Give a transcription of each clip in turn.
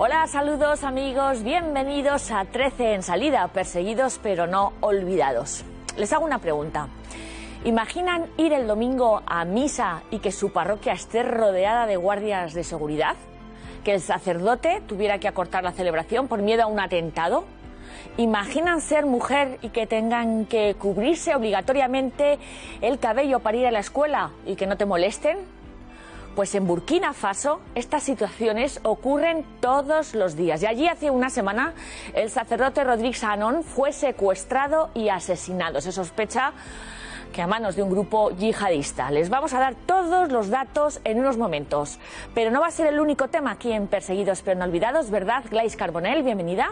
Hola, saludos amigos, bienvenidos a 13 en salida, perseguidos pero no olvidados. Les hago una pregunta. ¿Imaginan ir el domingo a misa y que su parroquia esté rodeada de guardias de seguridad? ¿Que el sacerdote tuviera que acortar la celebración por miedo a un atentado? ¿Imaginan ser mujer y que tengan que cubrirse obligatoriamente el cabello para ir a la escuela y que no te molesten? Pues en Burkina Faso estas situaciones ocurren todos los días. Y allí hace una semana el sacerdote Rodrigue Anon fue secuestrado y asesinado. Se sospecha que a manos de un grupo yihadista. Les vamos a dar todos los datos en unos momentos. Pero no va a ser el único tema aquí en Perseguidos pero no olvidados, ¿verdad? Gladys Carbonell, bienvenida.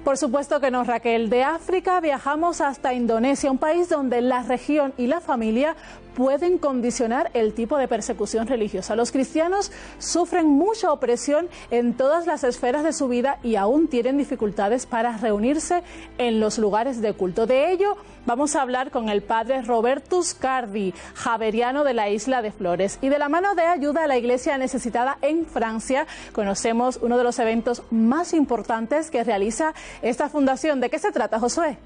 Por supuesto que no, Raquel. De África viajamos hasta Indonesia, un país donde la región y la familia pueden condicionar el tipo de persecución religiosa. Los cristianos sufren mucha opresión en todas las esferas de su vida y aún tienen dificultades para reunirse en los lugares de culto. De ello vamos a hablar con el padre Robertus Cardi, javeriano de la isla de Flores. Y de la mano de ayuda a la iglesia necesitada en Francia, conocemos uno de los eventos más importantes que realiza esta fundación. ¿De qué se trata, Josué?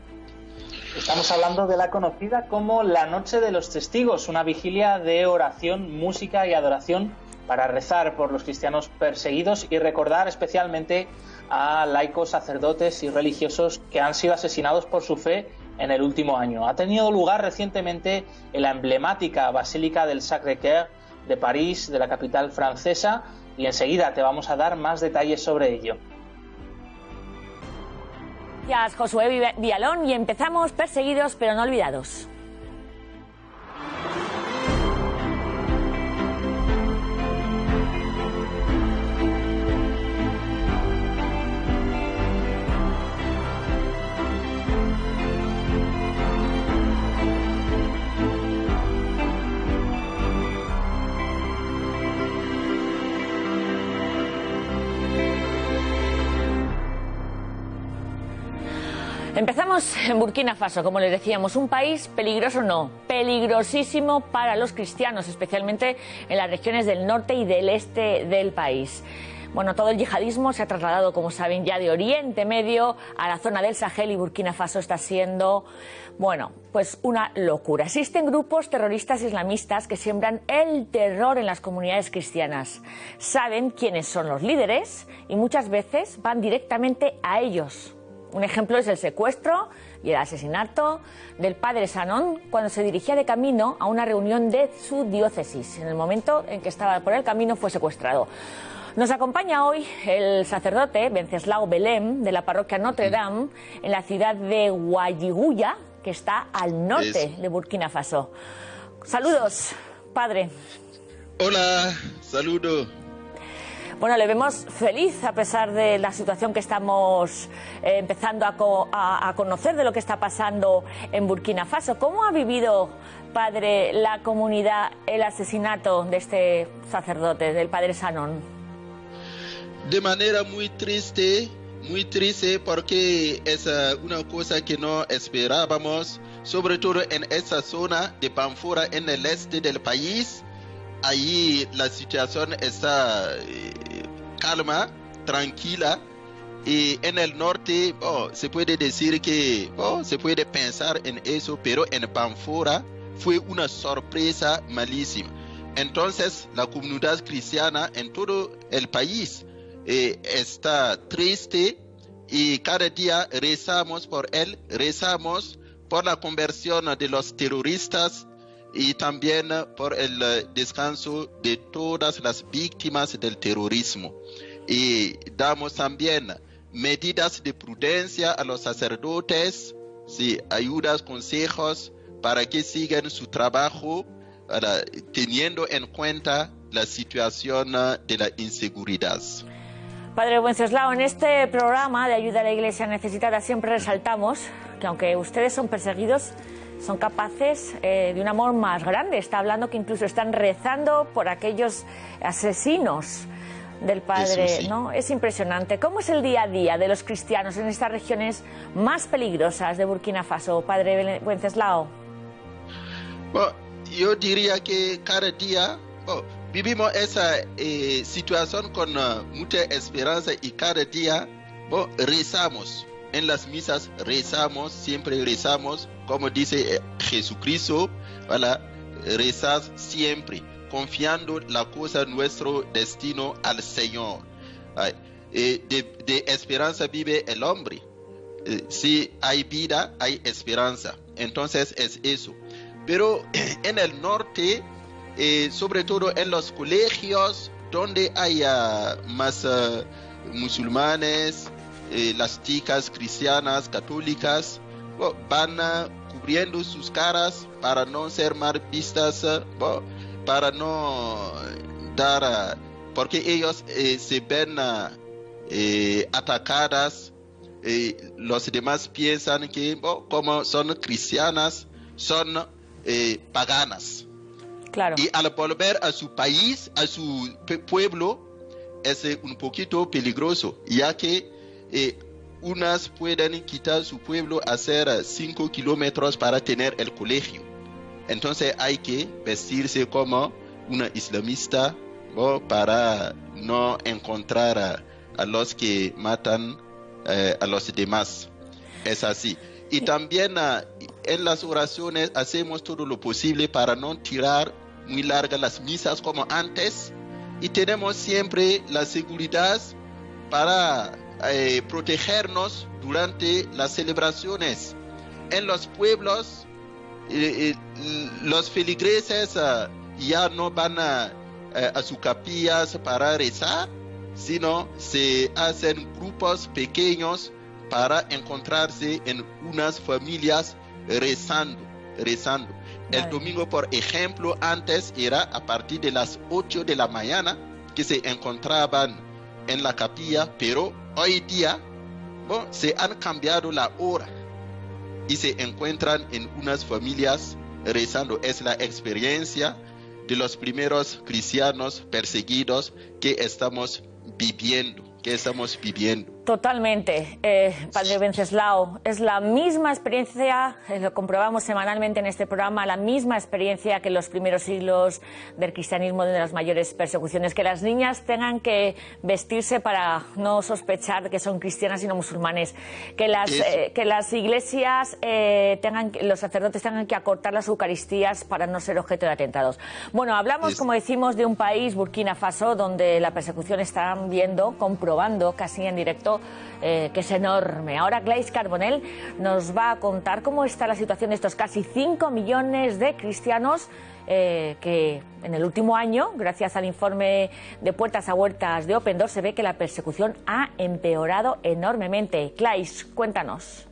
Estamos hablando de la conocida como la Noche de los Testigos, una vigilia de oración, música y adoración para rezar por los cristianos perseguidos y recordar especialmente a laicos, sacerdotes y religiosos que han sido asesinados por su fe en el último año. Ha tenido lugar recientemente en la emblemática Basílica del Sacré-Cœur de París, de la capital francesa, y enseguida te vamos a dar más detalles sobre ello. Gracias, Josué Villalón, y empezamos perseguidos pero no olvidados. Empezamos en Burkina Faso, como les decíamos, un país peligroso, no, peligrosísimo para los cristianos, especialmente en las regiones del norte y del este del país. Bueno, todo el yihadismo se ha trasladado, como saben, ya de Oriente Medio a la zona del Sahel, y Burkina Faso está siendo, bueno, pues una locura. Existen grupos terroristas islamistas que siembran el terror en las comunidades cristianas. Saben quiénes son los líderes y muchas veces van directamente a ellos. Un ejemplo es el secuestro y el asesinato del padre Anon cuando se dirigía de camino a una reunión de su diócesis. En el momento en que estaba por el camino fue secuestrado. Nos acompaña hoy el sacerdote Wenceslao Belém, de la parroquia Notre Dame, en la ciudad de Guayiguya, que está al norte de Burkina Faso. Saludos, padre. Hola, saludo. Bueno, le vemos feliz a pesar de la situación que estamos empezando a conocer de lo que está pasando en Burkina Faso. ¿Cómo ha vivido, padre, la comunidad el asesinato de este sacerdote, del padre Anon? De manera muy triste porque es una cosa que no esperábamos, sobre todo en esa zona de Panfora, en el este del país. Ahí la situación está calma, tranquila, y en el norte se puede decir que se puede pensar en eso, pero en Panfora fue una sorpresa malísima. Entonces la comunidad cristiana en todo el país está triste, y cada día rezamos por él, rezamos por la conversión de los terroristas y también por el descanso de todas las víctimas del terrorismo. Y damos también medidas de prudencia a los sacerdotes, sí, ayudas, consejos para que sigan su trabajo, teniendo en cuenta la situación de la inseguridad. Padre Wenceslao, en este programa de ayuda a la Iglesia necesitada siempre resaltamos que aunque ustedes son perseguidos, son capaces de un amor más grande. Está hablando que incluso están rezando por aquellos asesinos del padre, Eso sí. ¿no? Es impresionante. ¿Cómo es el día a día de los cristianos en estas regiones más peligrosas de Burkina Faso, padre Wenceslao? Yo diría que cada día vivimos esa situación con mucha esperanza y cada día rezamos. En las misas rezamos, siempre rezamos, como dice Jesucristo, ¿verdad? Rezar siempre, confiando la cosa, nuestro destino al Señor. De esperanza vive el hombre. Si hay vida, hay esperanza. Entonces es eso. Pero en el norte, sobre todo en los colegios, donde hay más musulmanes, las chicas cristianas, católicas, van cubriendo sus caras para no ser mal vistas, para no dar, porque ellos se ven atacadas. Los demás piensan que como son cristianas, son paganas. Claro. Y al volver a su país, a su pueblo, es un poquito peligroso, ya que unas pueden quitar su pueblo, hacer 5 kilómetros para tener el colegio. Entonces hay que vestirse como una islamista para no encontrar a los que matan a los demás. Es así. Y también en las oraciones hacemos todo lo posible para no tirar muy largas las misas como antes, y tenemos siempre la seguridad para protegernos durante las celebraciones. En los pueblos, los feligreses ya no van a sus capillas para rezar, sino se hacen grupos pequeños para encontrarse en unas familias rezando. El domingo, por ejemplo, antes era a partir de las 8 de la mañana que se encontraban en la capilla, pero hoy día se han cambiado la hora y se encuentran en unas familias rezando. Es la experiencia de los primeros cristianos perseguidos que estamos viviendo. Totalmente, Padre Wenceslao, es la misma experiencia, lo comprobamos semanalmente en este programa, la misma experiencia que en los primeros siglos del cristianismo, de las mayores persecuciones, que las niñas tengan que vestirse para no sospechar de que son cristianas y no musulmanes, que las iglesias los sacerdotes tengan que acortar las eucaristías para no ser objeto de atentados. Bueno, hablamos, como decimos, de un país, Burkina Faso, donde la persecución están comprobando casi en directo que es enorme. Ahora Gladys Carbonell nos va a contar cómo está la situación de estos casi 5 millones de cristianos que en el último año, gracias al informe de Puertas a Puertas de Open Doors, se ve que la persecución ha empeorado enormemente. Gladys, cuéntanos.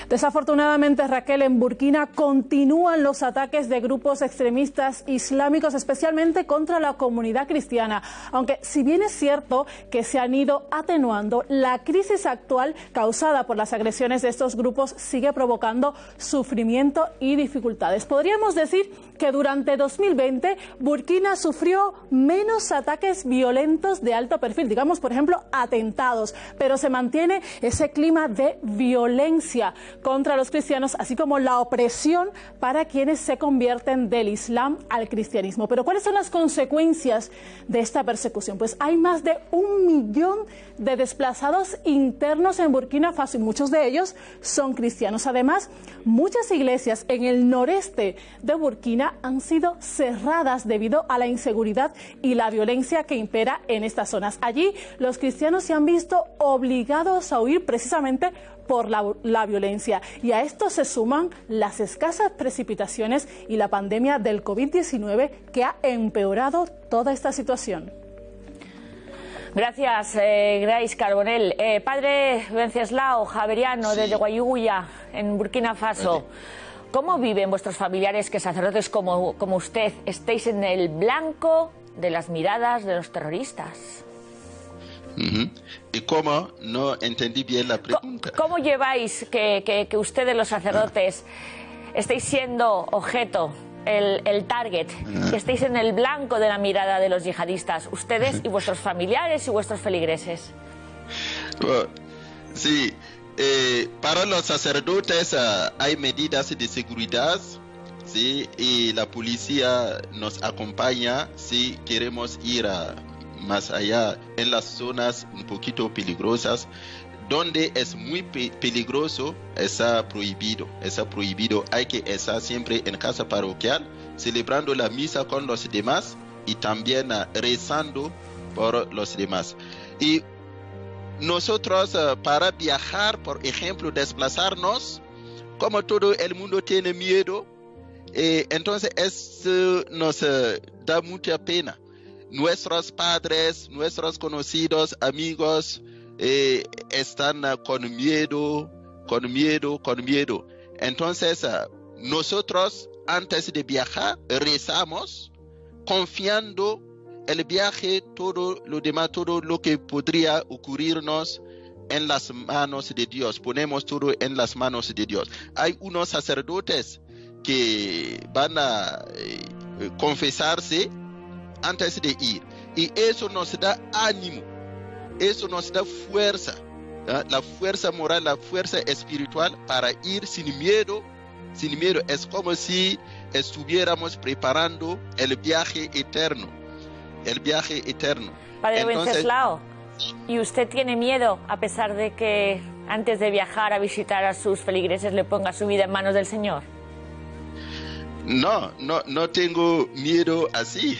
Desafortunadamente, Raquel, en Burkina continúan los ataques de grupos extremistas islámicos, especialmente contra la comunidad cristiana. Aunque, si bien es cierto que se han ido atenuando, la crisis actual causada por las agresiones de estos grupos sigue provocando sufrimiento y dificultades. Podríamos decir que durante 2020 Burkina sufrió menos ataques violentos de alto perfil, digamos, por ejemplo, atentados, pero se mantiene ese clima de violencia contra los cristianos, así como la opresión para quienes se convierten del Islam al cristianismo. Pero ¿cuáles son las consecuencias de esta persecución? Pues hay más de 1 millón de desplazados internos en Burkina Faso y muchos de ellos son cristianos. Además, muchas iglesias en el noreste de Burkina han sido cerradas debido a la inseguridad y la violencia que impera en estas zonas. Allí los cristianos se han visto obligados a huir precisamente por la violencia, y a esto se suman las escasas precipitaciones y la pandemia del COVID-19 que ha empeorado toda esta situación. Gracias, Gladys Carbonell. Padre Wenceslao Javeriano, desde Guayuguya, en Burkina Faso. ¿Cómo viven vuestros familiares, que sacerdotes como usted estéis en el blanco de las miradas de los terroristas? ¿Y cómo? No entendí bien la pregunta. ¿Cómo lleváis que ustedes, los sacerdotes, estéis siendo objeto, el target, que estéis en el blanco de la mirada de los yihadistas, ustedes y vuestros familiares y vuestros feligreses? Sí, para los sacerdotes hay medidas de seguridad. ¿sí? Y la policía nos acompaña si queremos ir más allá en las zonas un poquito peligrosas. Donde es muy peligroso, está prohibido. Hay que estar siempre en casa parroquial, celebrando la misa con los demás y también rezando por los demás. Y nosotros para viajar, por ejemplo, desplazarnos, como todo el mundo tiene miedo, entonces eso nos da mucha pena. Nuestros padres, nuestros conocidos, amigos, están con miedo. Entonces, nosotros antes de viajar rezamos, confiando el viaje, todo lo demás, todo lo que podría ocurrirnos en las manos de Dios. Ponemos todo en las manos de Dios. Hay unos sacerdotes que van a confesarse antes de ir, y eso nos da ánimo. Eso nos da fuerza, la fuerza moral, la fuerza espiritual para ir sin miedo. Es como si estuviéramos preparando el viaje eterno. Padre Wenceslao, ¿y usted tiene miedo a pesar de que antes de viajar a visitar a sus feligreses le ponga su vida en manos del Señor? No tengo miedo así.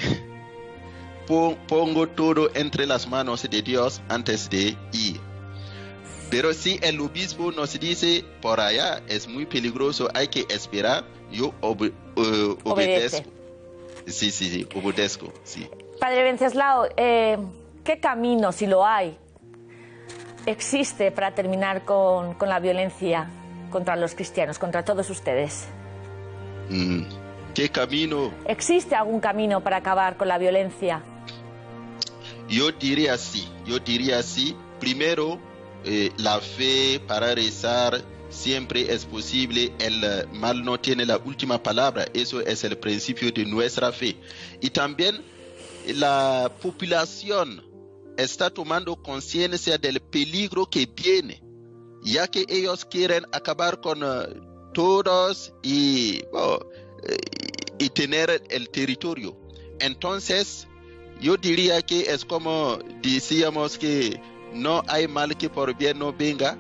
Pongo todo entre las manos de Dios antes de ir. Pero si el obispo nos dice por allá es muy peligroso, hay que esperar, yo obedezco. Sí, obedezco, sí. Padre Wenceslao, ¿qué camino, si lo hay, existe para terminar con la violencia contra los cristianos, contra todos ustedes? ¿Qué camino? ¿Existe algún camino para acabar con la violencia? Yo diría sí. Primero, la fe para rezar siempre es posible. El mal no tiene la última palabra. Eso es el principio de nuestra fe. Y también la población está tomando conciencia del peligro que viene, ya que ellos quieren acabar con todos y tener el territorio. Entonces, yo diría que es como decíamos que no hay mal que por bien no venga.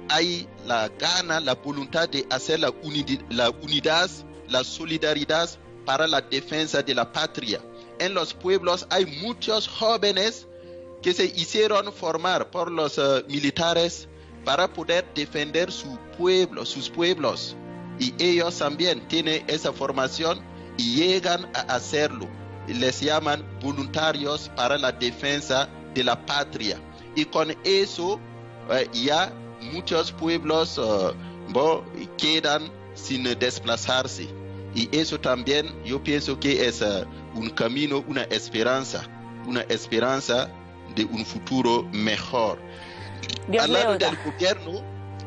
Hay la gana, la voluntad de hacer la unidad, la solidaridad para la defensa de la patria. En los pueblos hay muchos jóvenes que se hicieron formar por los militares para poder defender sus pueblos. Y ellos también tienen esa formación y llegan a hacerlo. Les llaman voluntarios para la defensa de la patria. Y con eso ya muchos pueblos quedan sin desplazarse. Y eso también yo pienso que es un camino, una esperanza de un futuro mejor. Al lado del gobierno,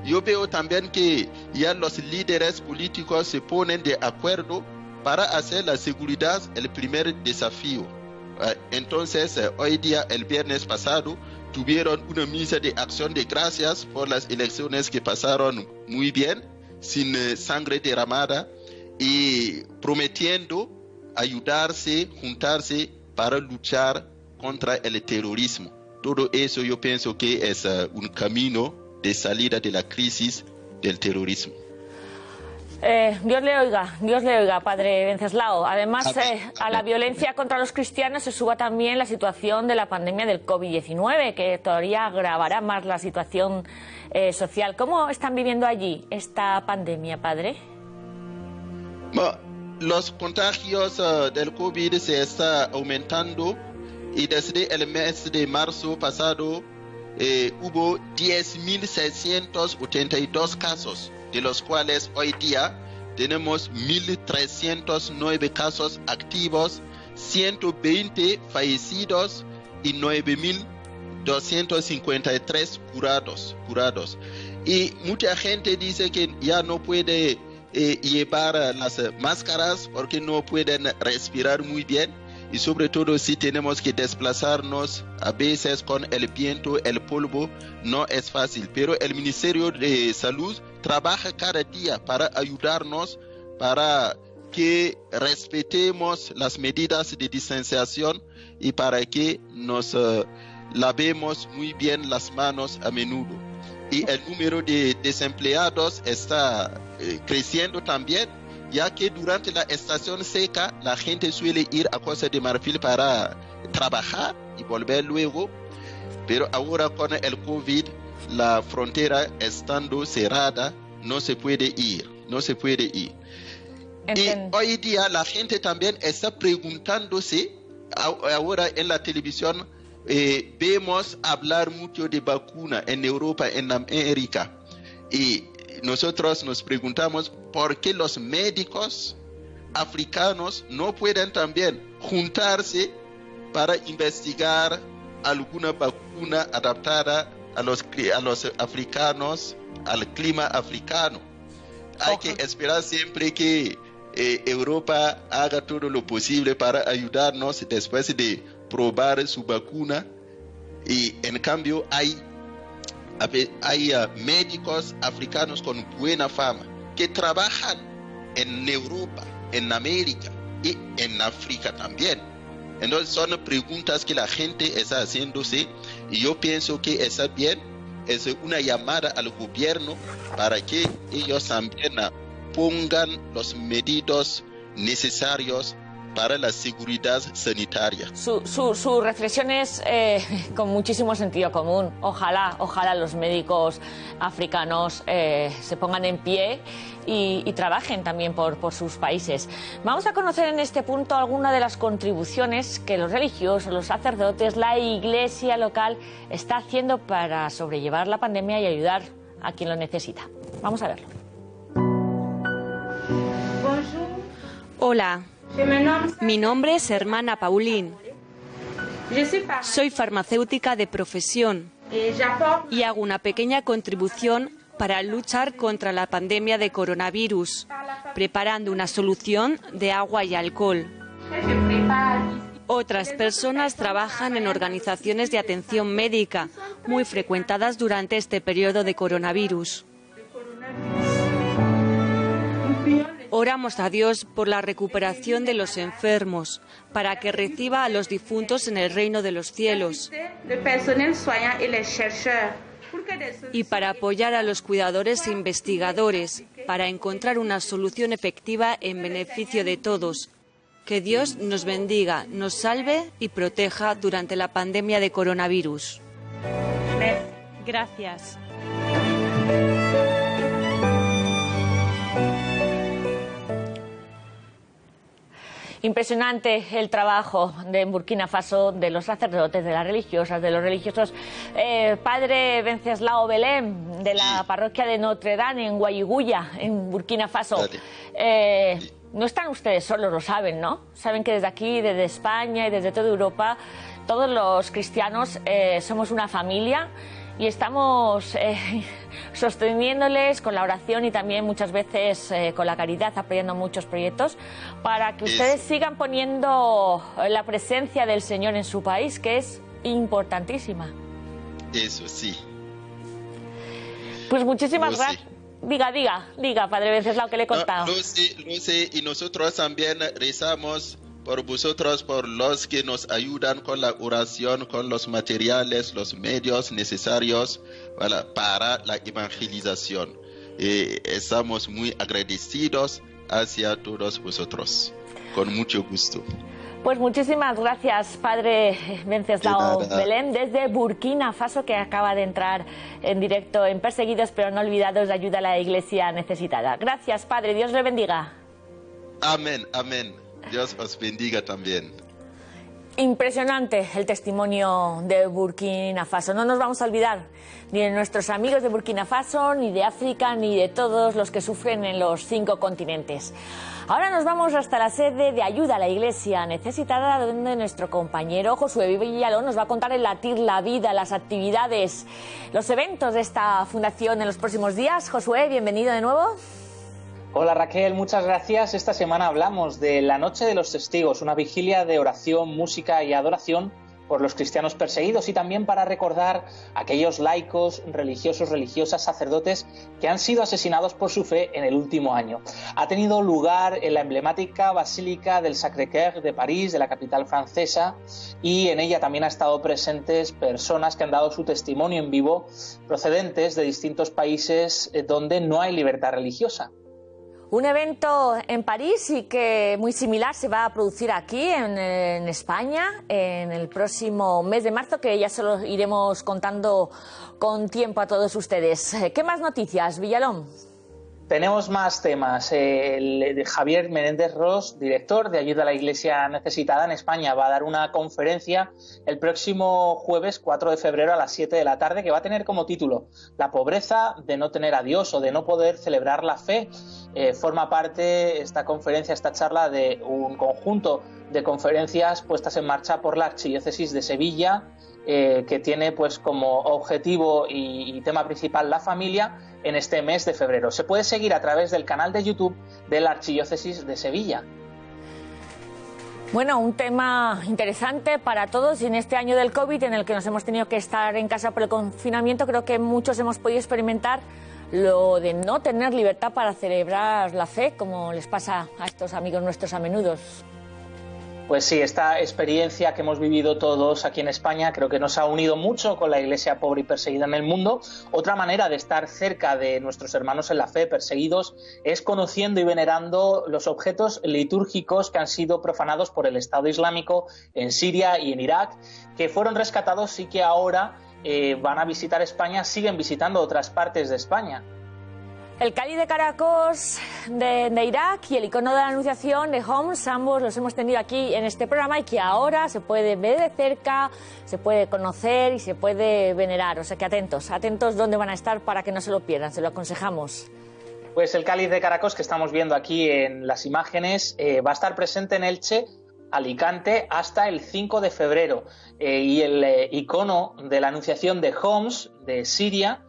yo veo también que ya los líderes políticos se ponen de acuerdo para hacer la seguridad el primer desafío. Entonces, hoy día, el viernes pasado, tuvieron una misa de acción de gracias por las elecciones que pasaron muy bien, sin sangre derramada, y prometiendo juntarse para luchar contra el terrorismo. Todo eso yo pienso que es un camino de salida de la crisis del terrorismo. Dios le oiga, Padre Wenceslao. Además, a la violencia contra los cristianos se suba también la situación de la pandemia del COVID-19, que todavía agravará más la situación social. ¿Cómo están viviendo allí esta pandemia, Padre? Bueno, los contagios del COVID se están aumentando y desde el mes de marzo pasado hubo 10.682 casos, de los cuales hoy día tenemos 1.309 casos activos, 120 fallecidos y 9.253 curados. Y mucha gente dice que ya no puede llevar las máscaras porque no pueden respirar muy bien. Y sobre todo si tenemos que desplazarnos a veces con el viento, el polvo, no es fácil. Pero el Ministerio de Salud trabaja cada día para ayudarnos, para que respetemos las medidas de distanciación y para que nos lavemos muy bien las manos a menudo. Y el número de desempleados está creciendo también, ya que durante la estación seca la gente suele ir a Costa de Marfil para trabajar y volver luego, pero ahora con el COVID, la frontera estando cerrada, no se puede ir. Y hoy día la gente también está preguntándose, ahora en la televisión vemos hablar mucho de vacuna en Europa, en América, y nosotros nos preguntamos por qué los médicos africanos no pueden también juntarse para investigar alguna vacuna adaptada a los africanos, al clima africano. Hay que esperar siempre que Europa haga todo lo posible para ayudarnos después de probar su vacuna, y en cambio hay médicos africanos con buena fama que trabajan en Europa, en América y en África también. Entonces son preguntas que la gente está haciéndose, y yo pienso que está bien, es una llamada al gobierno para que ellos también pongan los medidas necesarios para la seguridad sanitaria. Su reflexión es con muchísimo sentido común. Ojalá los médicos africanos se pongan en pie y trabajen también por sus países. Vamos a conocer en este punto algunas de las contribuciones que los religiosos, los sacerdotes, la iglesia local está haciendo para sobrellevar la pandemia y ayudar a quien lo necesita. Vamos a verlo. Hola. Mi nombre es Hermana Pauline. Soy farmacéutica de profesión y hago una pequeña contribución para luchar contra la pandemia de coronavirus, preparando una solución de agua y alcohol. Otras personas trabajan en organizaciones de atención médica, muy frecuentadas durante este periodo de coronavirus. Oramos a Dios por la recuperación de los enfermos, para que reciba a los difuntos en el reino de los cielos, y para apoyar a los cuidadores e investigadores, para encontrar una solución efectiva en beneficio de todos. Que Dios nos bendiga, nos salve y proteja durante la pandemia de coronavirus. Gracias. Impresionante el trabajo de Burkina Faso, de los sacerdotes, de las religiosas, de los religiosos. Padre Wenceslao Belén, de la parroquia de Notre Dame en Guayiguya, en Burkina Faso. No están ustedes solos, lo saben, ¿no? Saben que desde aquí, desde España y desde toda Europa, todos los cristianos somos una familia y estamos sosteniéndoles con la oración y también muchas veces con la caridad, apoyando muchos proyectos para que ustedes sigan poniendo la presencia del Señor en su país, que es importantísima. Eso sí. Pues muchísimas gracias. Diga, Padre Wenceslao, que le he contado. Lo sé, y nosotros también rezamos por vosotros, por los que nos ayudan con la oración, con los materiales, los medios necesarios para la evangelización. Estamos muy agradecidos hacia todos vosotros, con mucho gusto. Pues muchísimas gracias, Padre Wenceslao Belén, desde Burkina Faso, que acaba de entrar en directo en Perseguidos pero no olvidados, de ayuda a la Iglesia necesitada. Gracias, Padre, Dios le bendiga. Amén, amén. Dios os bendiga también. Impresionante el testimonio de Burkina Faso. No nos vamos a olvidar ni de nuestros amigos de Burkina Faso, ni de África, ni de todos los que sufren en los 5 continentes. Ahora nos vamos hasta la sede de ayuda a la Iglesia necesitada, donde nuestro compañero Josué Villalón nos va a contar el latir, la vida, las actividades, los eventos de esta fundación en los próximos días. Josué, bienvenido de nuevo. Hola Raquel, muchas gracias. Esta semana hablamos de la Noche de los Testigos, una vigilia de oración, música y adoración por los cristianos perseguidos y también para recordar a aquellos laicos, religiosos, religiosas, sacerdotes que han sido asesinados por su fe en el último año. Ha tenido lugar en la emblemática Basílica del Sacré-Cœur de París, de la capital francesa, y en ella también han estado presentes personas que han dado su testimonio en vivo procedentes de distintos países donde no hay libertad religiosa. Un evento en París y que muy similar se va a producir aquí en España en el próximo mes de marzo, que ya se lo iremos contando con tiempo a todos ustedes. ¿Qué más noticias, Villalón? Tenemos más temas. Javier Menéndez Ros, director de Ayuda a la Iglesia Necesitada en España, va a dar una conferencia el próximo jueves 4 de febrero a las 7 de la tarde que va a tener como título La pobreza de no tener a Dios o de no poder celebrar la fe. Forma parte esta conferencia, esta charla, de un conjunto de conferencias puestas en marcha por la Archidiócesis de Sevilla, que tiene pues como objetivo y tema principal la familia en este mes de febrero. Se puede seguir a través del canal de YouTube de la Archidiócesis de Sevilla. Bueno, un tema interesante para todos, y en este año del COVID en el que nos hemos tenido que estar en casa por el confinamiento, creo que muchos hemos podido experimentar lo de no tener libertad para celebrar la fe, como les pasa a estos amigos nuestros a menudo. Pues sí, esta experiencia que hemos vivido todos aquí en España creo que nos ha unido mucho con la Iglesia pobre y perseguida en el mundo. Otra manera de estar cerca de nuestros hermanos en la fe perseguidos es conociendo y venerando los objetos litúrgicos que han sido profanados por el Estado Islámico en Siria y en Irak, que fueron rescatados y que ahora van a visitar España, siguen visitando otras partes de España. El cáliz de Caracos de Irak y el icono de la Anunciación de Homs, ambos los hemos tenido aquí en este programa y que ahora se puede ver de cerca, se puede conocer y se puede venerar. O sea que atentos dónde van a estar para que no se lo pierdan, se lo aconsejamos. Pues el cáliz de Caracos que estamos viendo aquí en las imágenes va a estar presente en Elche, Alicante, hasta el 5 de febrero. Y el icono de la Anunciación de Homs, de Siria,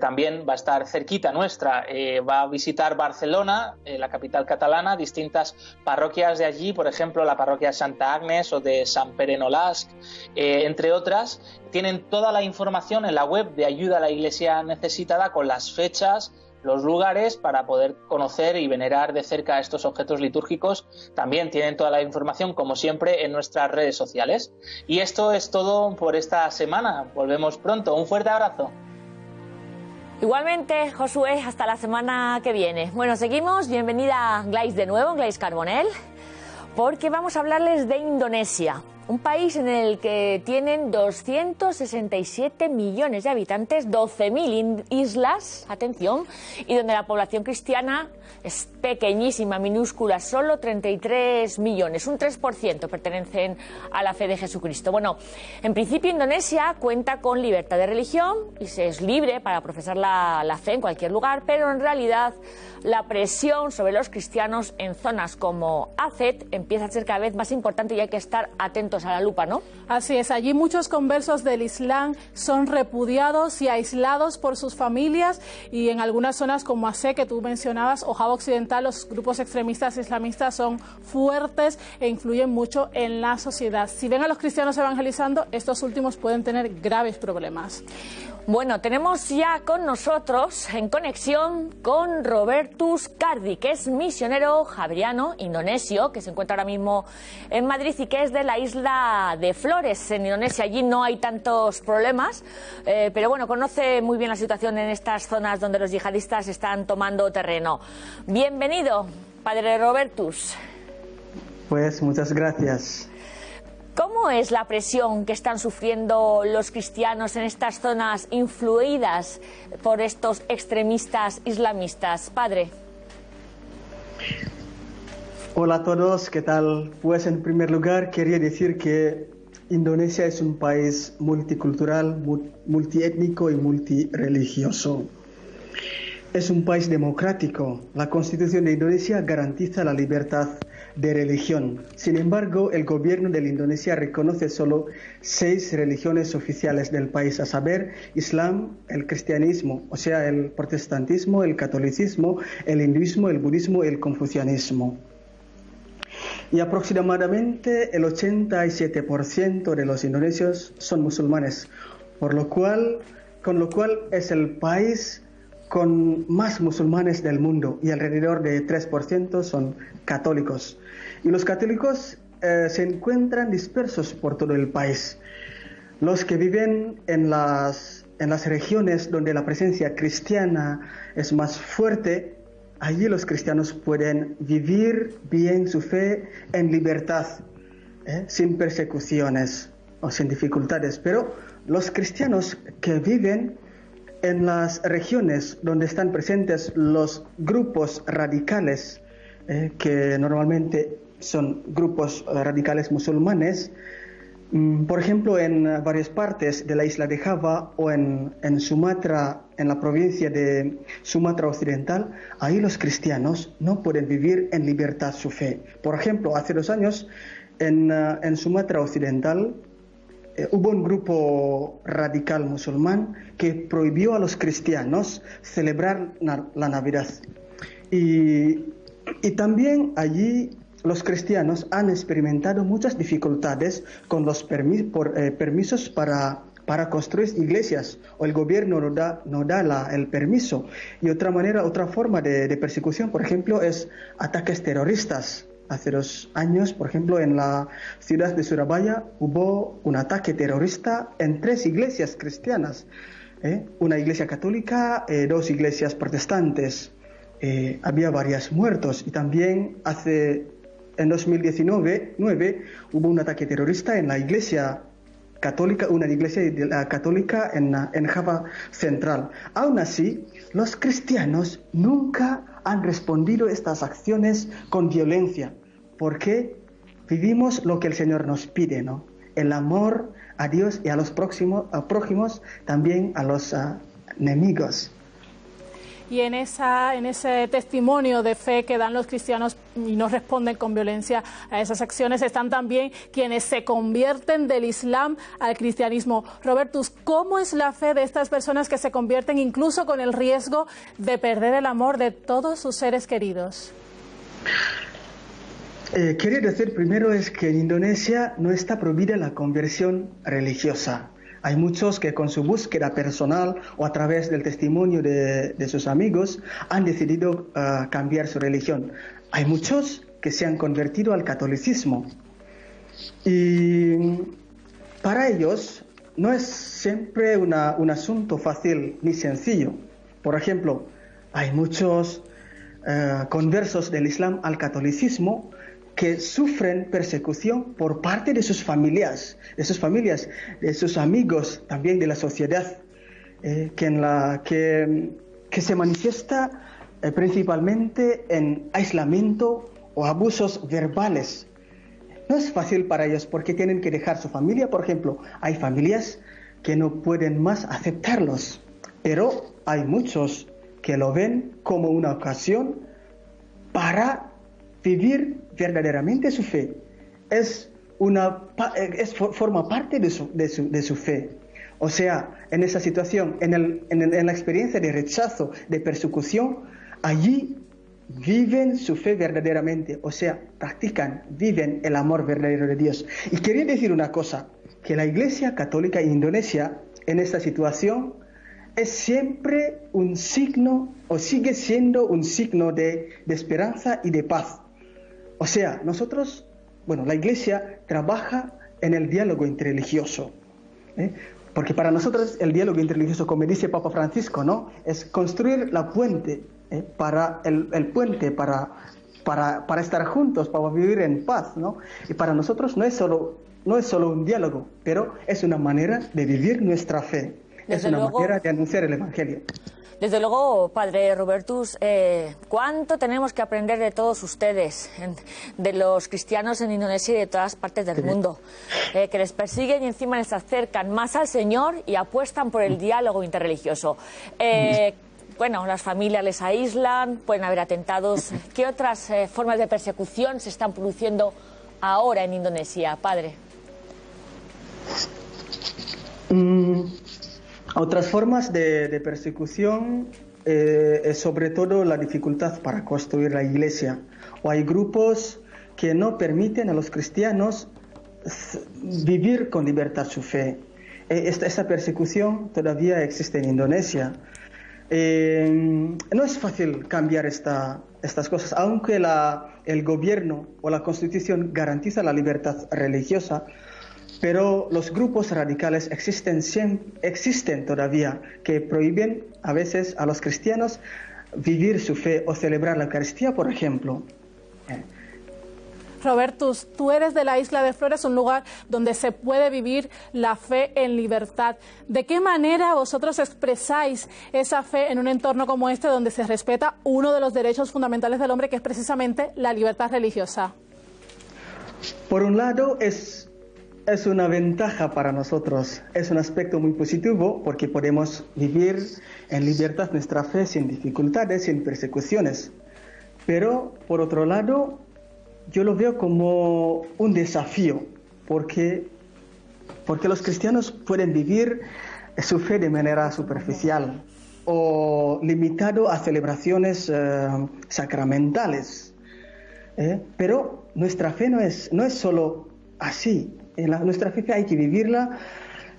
también va a estar cerquita nuestra. Va a visitar Barcelona, la capital catalana, distintas parroquias de allí, por ejemplo la parroquia de Santa Agnes o de San Pere Nolasc, entre otras. Tienen toda la información en la web de Ayuda a la Iglesia Necesitada con las fechas, los lugares para poder conocer y venerar de cerca estos objetos litúrgicos. También tienen toda la información, como siempre, en nuestras redes sociales. Y esto es todo por esta semana. Volvemos pronto. Un fuerte abrazo. Igualmente, Josué, hasta la semana que viene. Bueno, seguimos. Bienvenida Glais de nuevo, Glais Carbonell, porque vamos a hablarles de Indonesia. Un país en el que tienen 267 millones de habitantes, 12.000 islas, atención, y donde la población cristiana es pequeñísima, minúscula, solo 33 millones, un 3% pertenecen a la fe de Jesucristo. Bueno, en principio Indonesia cuenta con libertad de religión y se es libre para profesar la fe en cualquier lugar, pero en realidad la presión sobre los cristianos en zonas como Aceh empieza a ser cada vez más importante y hay que estar atentos a la lupa, ¿no? Así es, allí muchos conversos del Islam son repudiados y aislados por sus familias, y en algunas zonas como Aceh, que tú mencionabas, o Java Occidental, los grupos extremistas islamistas son fuertes e influyen mucho en la sociedad. Si ven a los cristianos evangelizando, estos últimos pueden tener graves problemas. Bueno, tenemos ya con nosotros, en conexión, con Robertus Cardi, que es misionero javeriano indonesio, que se encuentra ahora mismo en Madrid y que es de la isla de Flores, en Indonesia. Allí no hay tantos problemas, pero bueno, conoce muy bien la situación en estas zonas donde los yihadistas están tomando terreno. Bienvenido, padre Robertus. Pues muchas gracias. ¿Cómo es la presión que están sufriendo los cristianos en estas zonas influidas por estos extremistas islamistas, padre? Hola a todos, ¿qué tal? Pues en primer lugar quería decir que Indonesia es un país multicultural, multiétnico y multireligioso. Es un país democrático. La Constitución de Indonesia garantiza la libertad de religión. Sin embargo, el gobierno de la Indonesia reconoce solo 6 religiones oficiales del país, a saber, Islam, el cristianismo, o sea, el protestantismo, el catolicismo, el hinduismo, el budismo y el confucianismo. y aproximadamente el 87% de los indonesios son musulmanes, con lo cual es el país con más musulmanes del mundo y alrededor de 3% son católicos. Y los católicos se encuentran dispersos por todo el país. Los que viven en las regiones donde la presencia cristiana es más fuerte, allí los cristianos pueden vivir bien su fe en libertad, sin persecuciones o sin dificultades. Pero los cristianos que viven en las regiones donde están presentes los grupos radicales, que normalmente son grupos radicales musulmanes, por ejemplo, en varias partes de la isla de Java o en Sumatra, en la provincia de Sumatra Occidental, ahí los cristianos no pueden vivir en libertad su fe. Por ejemplo, hace 2 años en Sumatra Occidental hubo un grupo radical musulmán que prohibió a los cristianos celebrar la Navidad. Y también allí los cristianos han experimentado muchas dificultades con los permisos para construir iglesias, o el gobierno no da el permiso. Y otra forma de persecución, por ejemplo, es ataques terroristas. Hace 2 años, por ejemplo, en la ciudad de Surabaya hubo un ataque terrorista en 3 iglesias cristianas, una iglesia católica, 2 iglesias protestantes. Había varios muertos, y también en 2019 hubo un ataque terrorista en la iglesia católica, una iglesia católica en Java Central. Aún así, los cristianos nunca han respondido a estas acciones con violencia, porque vivimos lo que el Señor nos pide, ¿no? El amor a Dios y a los prójimos, también a los enemigos. Y en ese testimonio de fe que dan los cristianos y no responden con violencia a esas acciones, están también quienes se convierten del Islam al cristianismo. Robertus, ¿cómo es la fe de estas personas que se convierten incluso con el riesgo de perder el amor de todos sus seres queridos? Quería decir primero es que en Indonesia no está prohibida la conversión religiosa. Hay muchos que con su búsqueda personal o a través del testimonio de sus amigos han decidido cambiar su religión. Hay muchos que se han convertido al catolicismo. Y para ellos no es siempre un asunto fácil ni sencillo. Por ejemplo, hay muchos conversos del Islam al catolicismo que sufren persecución por parte de sus familias, de sus amigos, también de la sociedad, que se manifiesta principalmente en aislamiento o abusos verbales. No es fácil para ellos porque tienen que dejar su familia. Por ejemplo, hay familias que no pueden más aceptarlos, pero hay muchos que lo ven como una ocasión para vivir verdaderamente su fe. Forma parte de su fe. O sea, en esa situación, en la experiencia de rechazo, de persecución, allí viven su fe verdaderamente. O sea, viven el amor verdadero de Dios. Y quería decir una cosa, que la Iglesia Católica en Indonesia, en esta situación, es siempre un signo, o sigue siendo un signo de esperanza y de paz. O sea, la Iglesia trabaja en el diálogo interreligioso, porque para nosotros el diálogo interreligioso, como dice Papa Francisco, ¿no?, es construir la puente, para el puente para estar juntos, para vivir en paz, ¿no? Y para nosotros no es solo un diálogo, pero es una manera de vivir nuestra fe, es una manera de anunciar el Evangelio. Desde luego, Padre Robertus, ¿cuánto tenemos que aprender de todos ustedes, de los cristianos en Indonesia y de todas partes del mundo, que les persiguen y encima les acercan más al Señor y apuestan por el diálogo interreligioso? Bueno, las familias les aíslan, pueden haber atentados. ¿Qué otras formas de persecución se están produciendo ahora en Indonesia, Padre? Otras formas de persecución es sobre todo la dificultad para construir la iglesia. O hay grupos que no permiten a los cristianos vivir con libertad su fe. Esta persecución todavía existe en Indonesia. No es fácil cambiar estas cosas, aunque el gobierno o la constitución garantiza la libertad religiosa, pero los grupos radicales existen todavía, que prohíben a veces a los cristianos vivir su fe o celebrar la Eucaristía, por ejemplo. Robertus, tú eres de la Isla de Flores, un lugar donde se puede vivir la fe en libertad. ¿De qué manera vosotros expresáis esa fe en un entorno como este, donde se respeta uno de los derechos fundamentales del hombre, que es precisamente la libertad religiosa? Por un lado, es una ventaja para nosotros, es un aspecto muy positivo, porque podemos vivir en libertad nuestra fe sin dificultades, sin persecuciones. Pero, por otro lado, yo lo veo como un desafío, porque los cristianos pueden vivir su fe de manera superficial o limitado a celebraciones sacramentales. Pero nuestra fe no es solo así. Nuestra fe hay que vivirla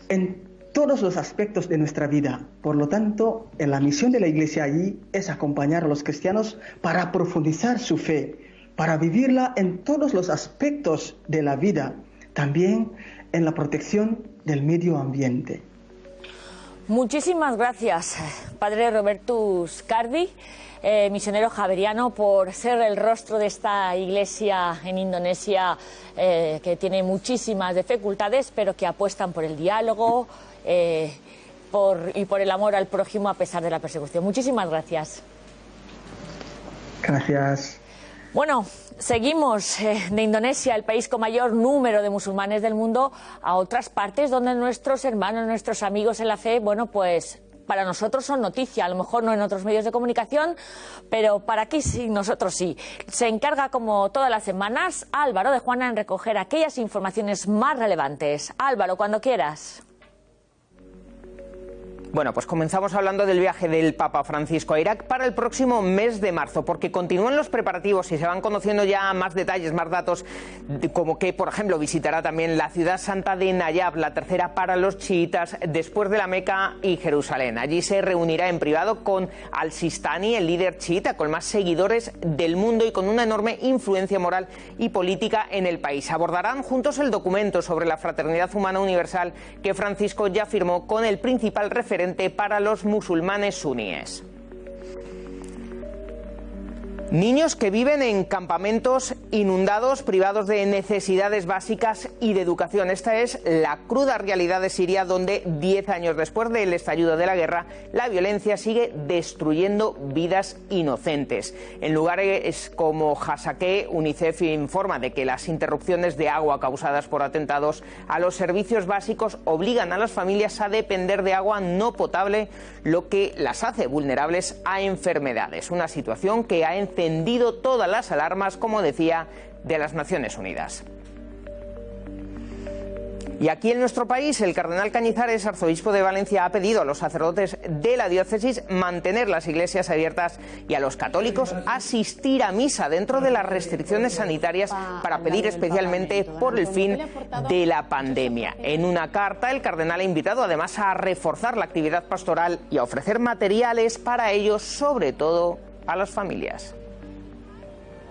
en todos los aspectos de nuestra vida. Por lo tanto, la misión de la Iglesia allí es acompañar a los cristianos para profundizar su fe, para vivirla en todos los aspectos de la vida, también en la protección del medio ambiente. Muchísimas gracias, Padre Robertus Cardi, misionero javeriano, por ser el rostro de esta iglesia en Indonesia, que tiene muchísimas dificultades, pero que apuestan por el diálogo y por el amor al prójimo a pesar de la persecución. Muchísimas gracias. Gracias. Bueno, seguimos de Indonesia, el país con mayor número de musulmanes del mundo, a otras partes donde nuestros hermanos, nuestros amigos en la fe, bueno, pues para nosotros son noticia, a lo mejor no en otros medios de comunicación, pero para aquí sí, nosotros sí. Se encarga, como todas las semanas, Álvaro de Juana en recoger aquellas informaciones más relevantes. Álvaro, cuando quieras. Bueno, pues comenzamos hablando del viaje del Papa Francisco a Irak para el próximo mes de marzo, porque continúan los preparativos y se van conociendo ya más detalles, más datos, como que, por ejemplo, visitará también la ciudad santa de Nayaf, la tercera para los chiitas, después de la Meca y Jerusalén. Allí se reunirá en privado con Al-Sistani, el líder chiita con más seguidores del mundo y con una enorme influencia moral y política en el país. Abordarán juntos el documento sobre la fraternidad humana universal que Francisco ya firmó con el principal referente para los musulmanes suníes. Niños que viven en campamentos inundados, privados de necesidades básicas y de educación. Esta es la cruda realidad de Siria, donde 10 años después del estallido de la guerra, la violencia sigue destruyendo vidas inocentes. En lugares como Hasakeh, UNICEF informa de que las interrupciones de agua causadas por atentados a los servicios básicos obligan a las familias a depender de agua no potable, lo que las hace vulnerables a enfermedades. Una situación que ha encendido todas las alarmas, como decía, de las Naciones Unidas. Y aquí en nuestro país, el cardenal Cañizares, arzobispo de Valencia, ha pedido a los sacerdotes de la diócesis mantener las iglesias abiertas y a los católicos asistir a misa dentro de las restricciones sanitarias, para pedir especialmente por el fin de la pandemia. En una carta, el cardenal ha invitado además a reforzar la actividad pastoral y a ofrecer materiales para ellos, sobre todo a las familias.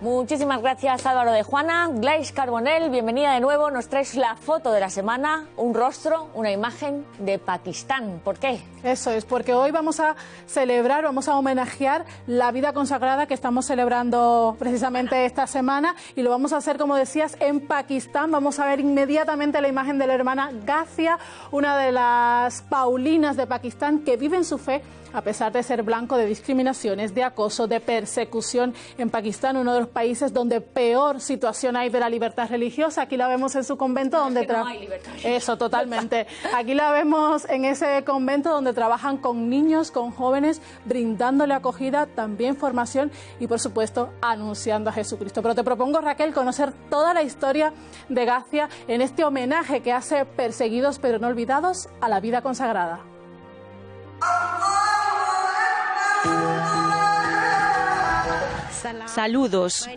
Muchísimas gracias, Álvaro de Juana. Glais Carbonell, bienvenida de nuevo. Nos traes la foto de la semana, un rostro, una imagen de Pakistán. ¿Por qué? Eso es, porque hoy vamos a celebrar, vamos a homenajear la vida consagrada que estamos celebrando precisamente esta semana, y lo vamos a hacer, como decías, en Pakistán. Vamos a ver inmediatamente la imagen de la hermana Ghasia, una de las Paulinas de Pakistán, que vive en su fe a pesar de ser blanco de discriminaciones, de acoso, de persecución. En Pakistán, uno de los países donde peor situación hay de la libertad religiosa. Aquí la vemos en su convento, donde no hay libertad. Eso, totalmente. Aquí la vemos en ese convento donde trabajan con niños, con jóvenes, brindándole acogida, también formación y, por supuesto, anunciando a Jesucristo. Pero te propongo, Raquel, conocer toda la historia de Ghasia en este homenaje que hace perseguidos pero no olvidados a la vida consagrada. Saludos.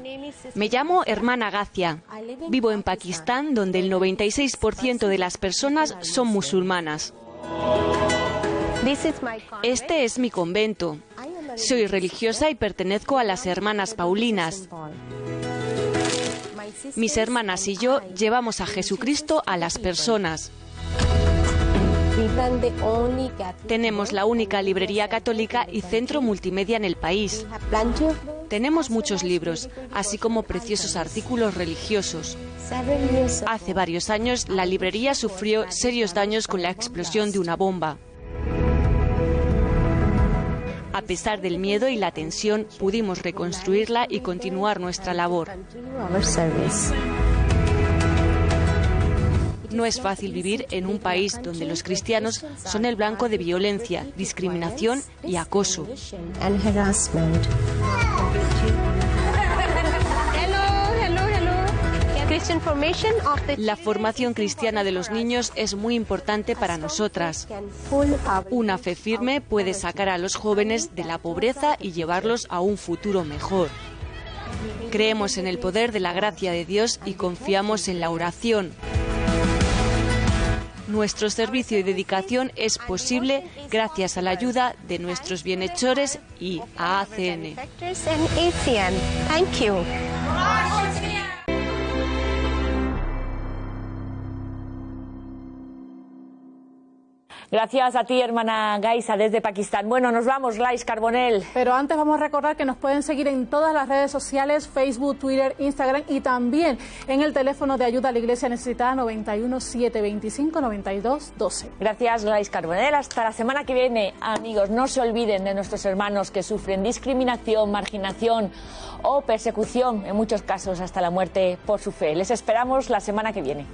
Me llamo Hermana Gacia. Vivo en Pakistán, donde el 96% de las personas son musulmanas. Este es mi convento. Soy religiosa y pertenezco a las Hermanas Paulinas. Mis hermanas y yo llevamos a Jesucristo a las personas. Tenemos la única librería católica y centro multimedia en el país. Tenemos muchos libros, así como preciosos artículos religiosos. Hace varios años, la librería sufrió serios daños con la explosión de una bomba. A pesar del miedo y la tensión, pudimos reconstruirla y continuar nuestra labor. No es fácil vivir en un país donde los cristianos son el blanco de violencia, discriminación y acoso. La formación cristiana de los niños es muy importante para nosotras. Una fe firme puede sacar a los jóvenes de la pobreza y llevarlos a un futuro mejor. Creemos en el poder de la gracia de Dios y confiamos en la oración. Nuestro servicio y dedicación es posible gracias a la ayuda de nuestros bienhechores y a ACN. Gracias a ti, hermana Gaisa, desde Pakistán. Bueno, nos vamos, Lais Carbonell. Pero antes vamos a recordar que nos pueden seguir en todas las redes sociales, Facebook, Twitter, Instagram y también en el teléfono de ayuda a la Iglesia Necesitada 91 725 92 12. Gracias, Lais Carbonell. Hasta la semana que viene, amigos. No se olviden de nuestros hermanos que sufren discriminación, marginación o persecución, en muchos casos hasta la muerte por su fe. Les esperamos la semana que viene.